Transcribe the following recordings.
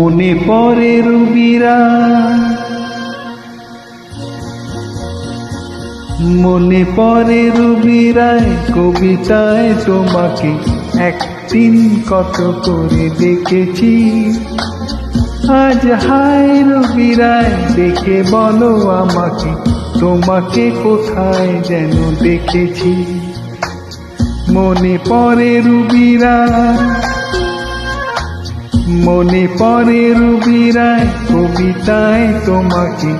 মনে পড়ে রুবিরা, মনে পড়ে রুবিরায় কবিতায় তোমাকে একদিন কত করে দেখেছি। আজ হায় রুবিরায় দেখে বলো আমাকে, তোমাকে কোথায় যেন দেখেছি। মনে পড়ে রুবিরা, মনে পড়ে রুবিরায় কবিতায় তোমাকে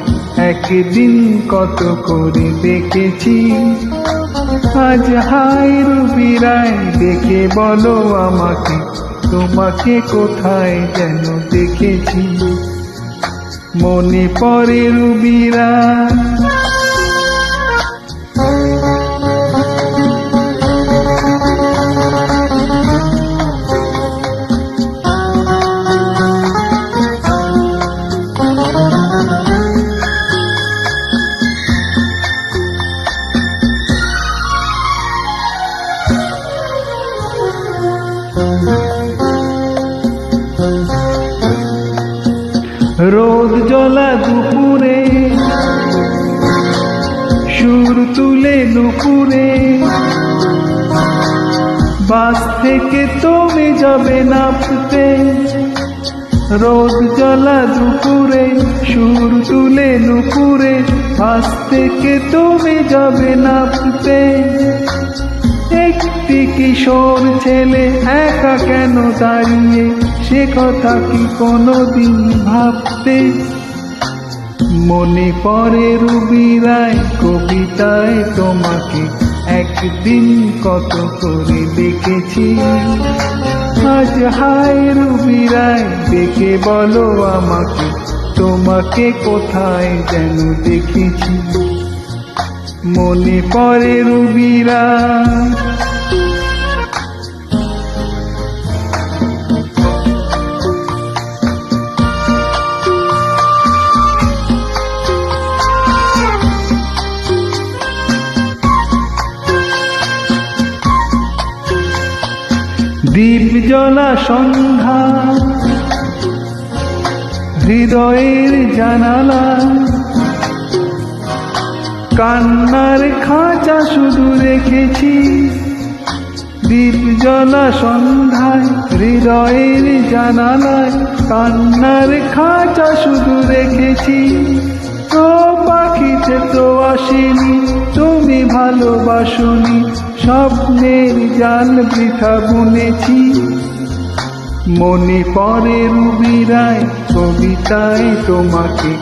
একদিন কত করে দেখেছি। আজ হায় রুবিরায় দেখে বলো আমাকে, তোমাকে কোথায় যেন দেখেছি। মনে পড়ে রুবিরা। রোদ জ্বলা দুপুরে সুর তুলে নুপুরে, বাস থেকে তুমি যাবে নাপতে। রোদ জ্বলা দুপুরে সুর তুলে নুপুরে, বাস থেকে তুমি যাবে নাপতে। একটি কিশোর ছেলে একা কেন দাঁড়িয়ে, সে কথা কি কোনোদিন ভাবতে? মনে পড়ে রুবিরায় কবিতায় তোমাকে একদিন কত করে দেখেছি। আজ হায় রুবিরায় দেখে বলো আমাকে, তোমাকে কোথায় যেন দেখেছি। মনে পড়ে রুবিরা। দীপ জ্বলা সন্ধ্যা হৃদয়ের জানালা, কান্নার খাঁচা শুধু রেখেছি। দীপ জ্বলা সন্ধ্যায় হৃদয়ের জানালায়, কান্নার খাঁচা শুধু রেখেছি। তো পাখিতে তো আসেনি, তুমি ভালোবাসনি, স্বপ্নের জাল বৃথা বুনেছি। মনে পড়ে রুবিরায় কবিতায় তোমাকে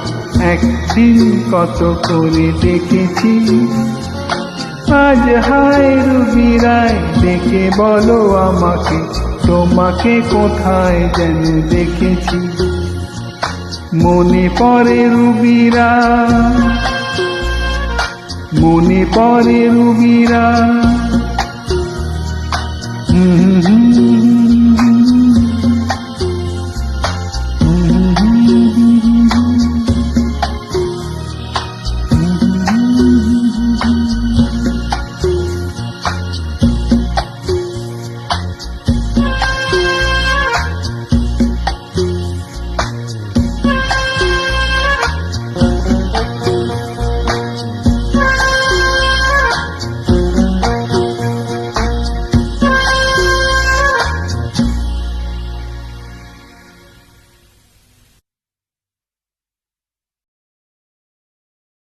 একদিন কত করে দেখেছি। আজ হায় রুবিরায় দেখে বলো আমাকে, তোমাকে কোথায় যেন দেখেছি। মনে পড়ে রুবিরা, মনে পড়ে রুবিরা।